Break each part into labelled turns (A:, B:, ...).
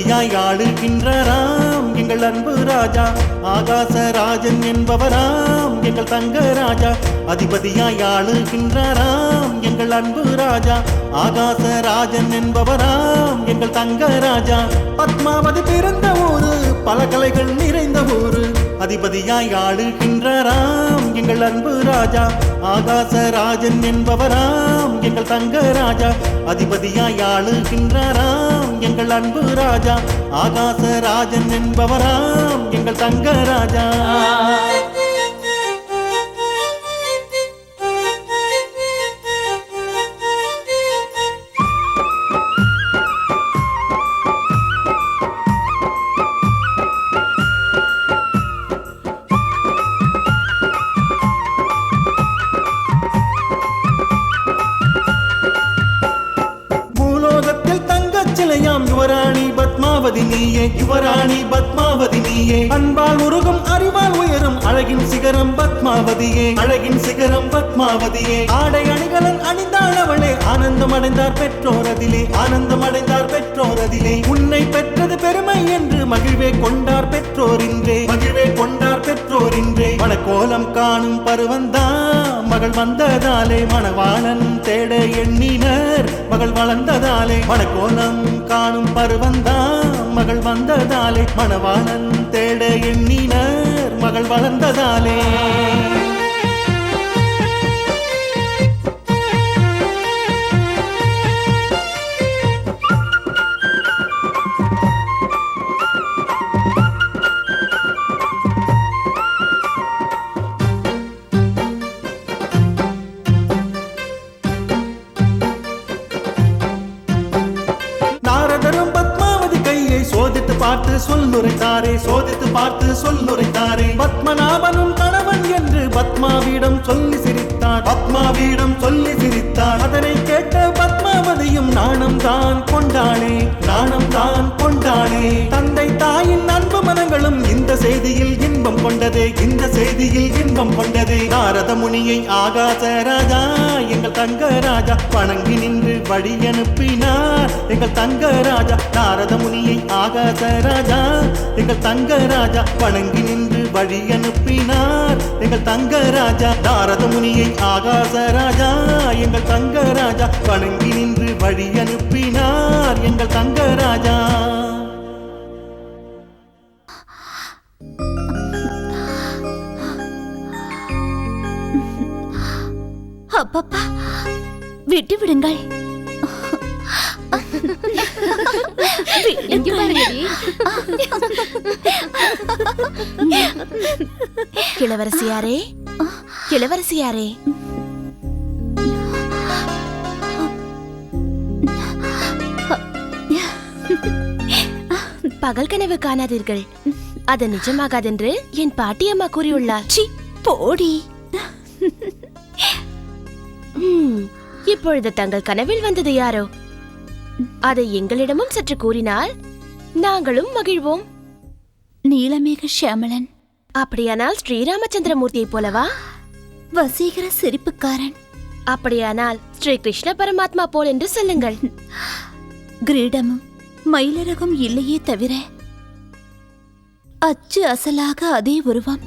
A: அதிபதியாய் ஆளுகின்றாராம் எங்கள் அன்பு ராஜா ஆகாசராஜன் என்பவராம் எங்கள் தங்க ராஜா. அதிபதியாய் ஆளுகின்றாராம் எங்கள் அன்பு ராஜா ஆகாசராஜன் என்பவராம் எங்கள் தங்க ராஜா. பத்மாவதி பிறந்த ஊரு பல கலைகள் நிறைந்த ஊரு. அதிபதியாய் ஆளுகின்றாராம் எங்கள் அன்பு ராஜா ஆகாசராஜன் என்பவராம் எங்கள் தங்க ராஜா. அதிபதியாய் ஆளுகின்றாராம் எங்கள் அன்பு ராஜா ஆகாசராஜன் என்பவராம் எங்கள் தங்க ராஜா. யுவராணி பத்மாவதி நீயே யுவராணி பத்மாவதி நீயே. அன்பால் உருகும் அறிவால் உயரும் அழகின் சிகரம் பத்மாவதியே அழகின் சிகரம் பத்மாவதியே. ஆடை அணிகலன் அணிந்தாள் அவளே ஆனந்தம் அடைந்தார் பெற்றோரதிலே ஆனந்தம் அடைந்தார் பெற்றோரதிலே. உன்னை பெற்றது பெருமை என்று மகிழ்வே கொண்டார் பெற்றோரின்றே மகிழ்வே கொண்டார் பெற்றோரின்றே. மணக்கோலம் காணும் பருவந்தா மகள் வந்ததாலே மணவாளன் தேட எண்ணினர் மகள் வளர்ந்ததாலே. மணக்கோலம் காணும் பருவந்தா மகள் வந்ததாலே மணவாளன் தேட எண்ணினர் மகள் வளர்ந்ததாலே. சோதித்து பார்த்து சொல்லுரைத்தாரே சோதித்து பார்த்து சொல்லுரைத்தாரே. பத்மநாபனும் கணவன் என்று பத்மாவிடம் சொல்லி சிரித்தார் பத்மாவிடம் சொல்லி சிரித்தார். அதனை கேட்ட பத்மாவதியும் நாணம் தான் கொண்டாளே நாணம் தான் கொண்டாளே. தந்தை தாயின் அன்பு மனங்களும் இந்த செய்தியில் இன்பம் கொண்டதே இந்த செய்தியில் இன்பம் கொண்டதே. நாரத முனியை ஆகாச ராஜா எங்கள் தங்க ராஜா வணங்கி நின்று வழி அனுப்பினார் எங்கள் தங்க ராஜா. நாரத முனியை ஆகாச ராஜா எங்கள் தங்க ராஜா வணங்கி நின்று வழி அனுப்பினார் எங்கள் தங்க ராஜா. நாரத முனியை ஆகாச ராஜா எங்கள் தங்க ராஜா வணங்கி நின்று வழி அனுப்பினார் எங்கள் தங்க ராஜா.
B: அப்பப்பா விட்டு விடுங்கள்.
C: கிழவரசியாரே கிழவரசியாரே பகல் கனவு காணாதீர்கள், அது நிஜமாகாதென்று என் பாட்டியம்மா கூறியுள்ளார்.
B: போடி.
C: இப்பொழுது தங்கள் கனவில் வந்தது யாரோ? அதை எங்களிடமும் சற்று கூறினால் நாங்களும் மகிழ்வோம்.
B: நீலமேக ஷியாமளன்.
C: அப்படியானால் ஸ்ரீராமச்சந்திரமூர்த்தியை போலவா?
B: வசீகர சிரிப்புக்காரன்.
C: அப்படியானால் ஸ்ரீ கிருஷ்ண பரமாத்மா போல் என்று சொல்லுங்கள்.
B: கிரீடமும் மயிலரகும் இல்லையே தவிர அச்சு அசலாக அதே உருவம்,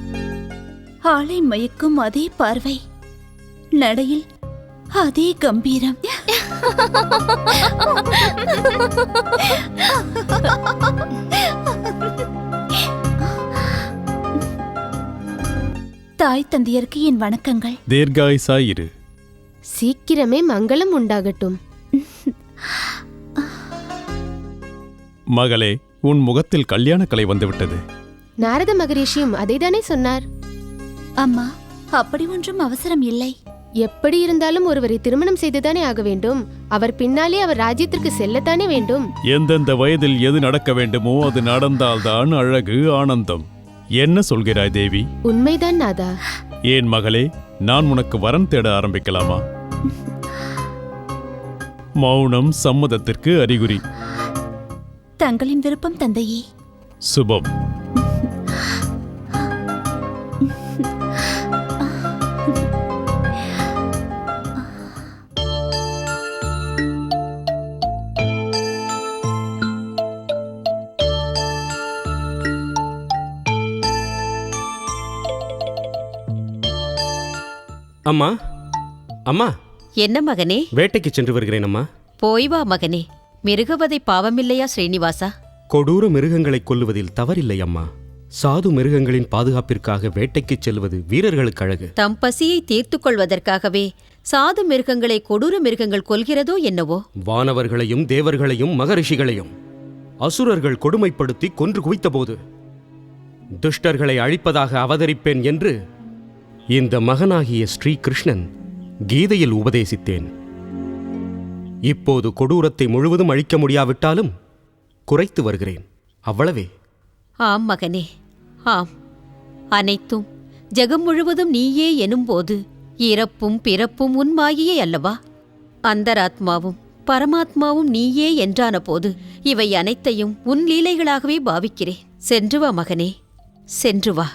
B: ஆளை மயக்கும் அதே பார்வை, நடையில் அதே கம்பீரம். தாய் தந்தையருக்கு என் வணக்கங்கள்.
D: தீர்காயுசாயிரு.
C: சீக்கிரமே மங்களம் உண்டாகட்டும்.
D: மகளே, உன் முகத்தில் கல்யாண கலை வந்துவிட்டது.
C: நாரத மகரிஷியும் அதைதானே சொன்னார்.
B: அம்மா, அப்படி ஒன்றும் அவசரம் இல்லை.
C: எப்படி இருந்தாலும் ஒருவரை திருமணம் செய்துதானே ஆக வேண்டும். அவர் பின்னாலே அவர் ராஜ்யத்திற்கு செல்லத்தானே வேண்டும்.
D: எந்தெந்த வயதில் எது நடக்க வேண்டுமோ அது நடந்தால்தான் அழகு, ஆனந்தம். என்ன சொல்கிறாய் தேவி?
C: உண்மைதான் நாதா.
D: ஏன் மகளே, நான் உனக்கு வரன் தேட ஆரம்பிக்கலாமா? மௌனம் சம்மதத்திற்கு அறிகுறி.
B: தங்களின் விருப்பம் தந்தையே.
D: சுபம்.
E: அம்மா அம்மா,
F: என்ன மகனே?
E: வேட்டைக்கு சென்று வருகிறேன் அம்மா.
F: போய் வா மகனே. மிருகவதை பாவமில்லையா ஸ்ரீனிவாசா?
E: கொடூர மிருகங்களை கொல்லுவதில் தவறில்லை அம்மா. சாது மிருகங்களின் பாதுகாப்பிற்காக வேட்டைக்கு செல்வது வீரர்களுக்கு அழகு.
F: தம் பசியை தீர்த்துக் கொள்வதற்காகவே சாது மிருகங்களை கொடூர மிருகங்கள் கொல்கிறதோ என்னவோ?
E: வானவர்களையும் தேவர்களையும் மகரிஷிகளையும் அசுரர்கள் கொடுமைப்படுத்தி கொன்று குவித்தபோது துஷ்டர்களை அழிப்பதாக அவதரிப்பேன் என்று இந்த மகனாகிய ஸ்ரீ கிருஷ்ணன் கீதையில் உபதேசித்தேன். இப்போது கொடூரத்தை முழுவதும் அழிக்க முடியாவிட்டாலும் குறைத்து வருகிறேன், அவ்வளவே.
F: ஆம் மகனே, ஆம். அனைத்தும் ஜெகம் முழுவதும் நீயே எனும்போது இறப்பும் பிறப்பும் உன் மாயையே அல்லவா? அந்தராத்மாவும் பரமாத்மாவும் நீயே என்றான போது இவை அனைத்தையும் உன் லீலைகளாகவே பாவிக்கிறேன். சென்று வா மகனே, சென்று வா.